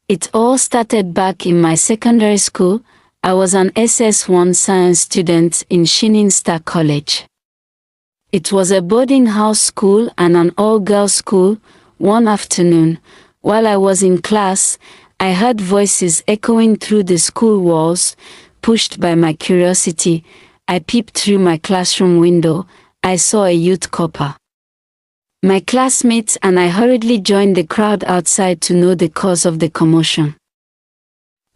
It all started back in my secondary school. I was an SS1 science student in Shining Star College. It was a boarding house school and an all-girls school. One afternoon, while I was in class, I heard voices echoing through the school walls. Pushed by my curiosity, I peeped through my classroom window. I saw a youth copper. My classmates and I hurriedly joined the crowd outside to know the cause of the commotion.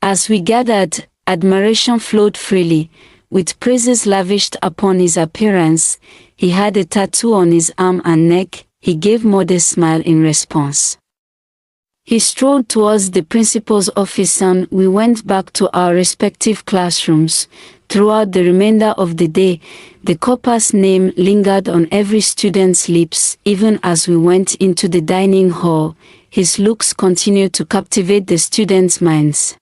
As we gathered, admiration flowed freely, with praises lavished upon his appearance. He had a tattoo on his arm and neck. He gave modest smile in response. He strolled towards the principal's office and we went back to our respective classrooms. Throughout the remainder of the day, the copper's name lingered on every student's lips. Even as we went into the dining hall, his looks continued to captivate the students' minds.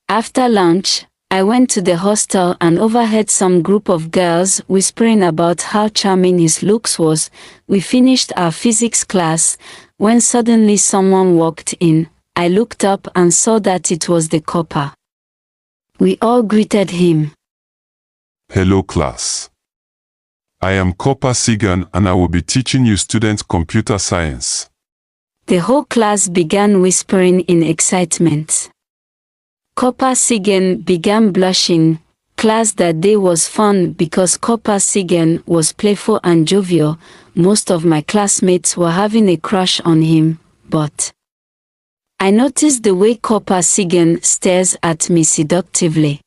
After lunch, I went to the hostel and overheard some group of girls whispering about how charming his looks was. We finished our physics class when suddenly someone walked in. I looked up and saw that it was the copper. We all greeted him. Hello class. I am Copper Sigan and I will be teaching you students computer science. The whole class began whispering in excitement. Copper Sigan began blushing. Class, that day was fun because Copper Sigan was playful and jovial. Most of my classmates were having a crush on him, but I noticed the way Copper Sigan stares at me seductively.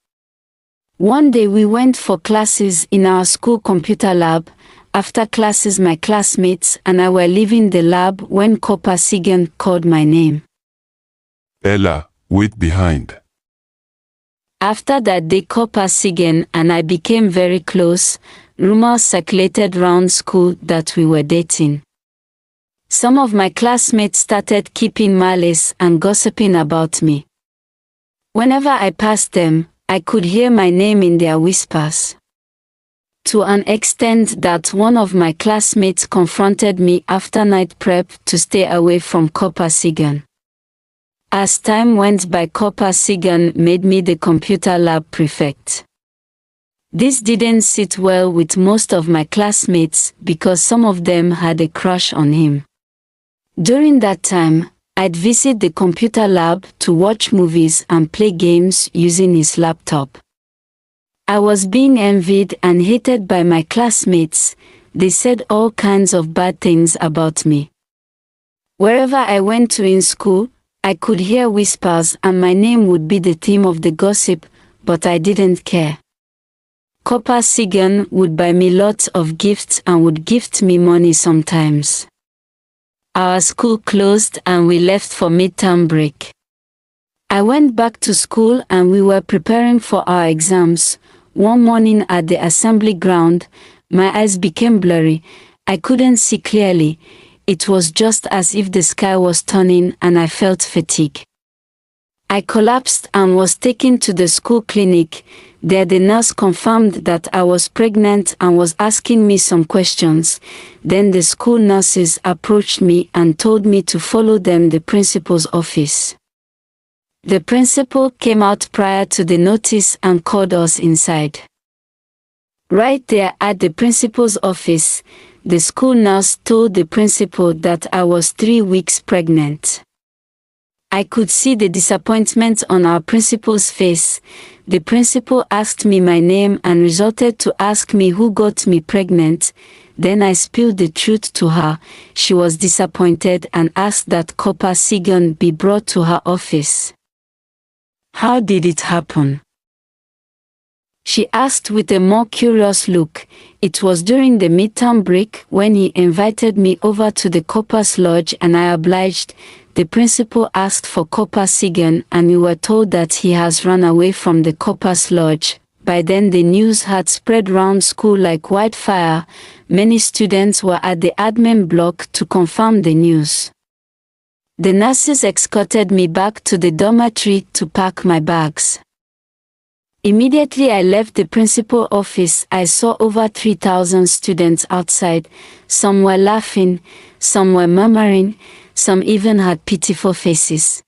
One day we went for classes in our school computer lab. After classes, my classmates and I were leaving the lab when Copper Sigan called my name. Ella, wait behind. After that day, Copper Sigan and I became very close. Rumors circulated round school that we were dating. Some of my classmates started keeping malice and gossiping about me. Whenever I passed them, I could hear my name in their whispers. To an extent that one of my classmates confronted me after night prep to stay away from Copper Sigan. As time went by, Copper Sigan made me the computer lab prefect. This didn't sit well with most of my classmates because some of them had a crush on him. During that time, I'd visit the computer lab to watch movies and play games using his laptop. I was being envied and hated by my classmates. They said all kinds of bad things about me. Wherever I went to in school, I could hear whispers and my name would be the theme of the gossip, but I didn't care. Copper Sigan would buy me lots of gifts and would gift me money sometimes. Our school closed and we left for midterm break. I went back to school and we were preparing for our exams. One morning at the assembly ground, my eyes became blurry. I couldn't see clearly. It was just as if the sky was turning and I felt fatigue. I collapsed and was taken to the school clinic. There the nurse confirmed that I was pregnant and was asking me some questions. Then the school nurses approached me and told me to follow them to the principal's office. The principal came out prior to the notice and called us inside. Right there at the principal's office, the school nurse told the principal that I was 3 weeks pregnant. I could see the disappointment on our principal's face. The principal asked me my name and resorted to ask me who got me pregnant. Then I spilled the truth to her. She was disappointed and asked that Copper Sigan be brought to her office. How did it happen? She asked with a more curious look. It was during the midterm break when he invited me over to the Copper's lodge and I obliged. The principal asked for Copper Sigan and we were told that he has run away from the Copper's lodge. By then the news had spread round school like wildfire. Many students were at the admin block to confirm the news. The nurses escorted me back to the dormitory to pack my bags. Immediately I left the principal office, I saw over 3,000 students outside. Some were laughing, some were murmuring, some even had pitiful faces.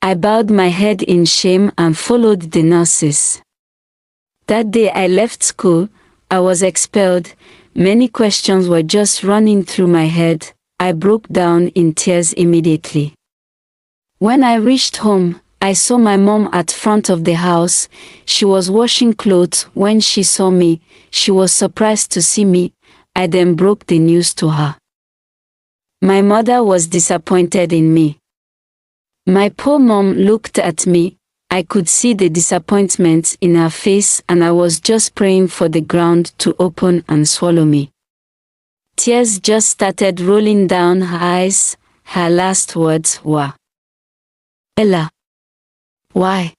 I bowed my head in shame and followed the nurses. That day I left school, I was expelled. Many questions were just running through my head. I broke down in tears immediately. When I reached home, I saw my mom at front of the house. She was washing clothes. When she saw me, she was surprised to see me. I then broke the news to her. My mother was disappointed in me. My poor mom looked at me. I could see the disappointment in her face, and I was just praying for the ground to open and swallow me. Tears just started rolling down her eyes. Her last words were, "Ella, why?"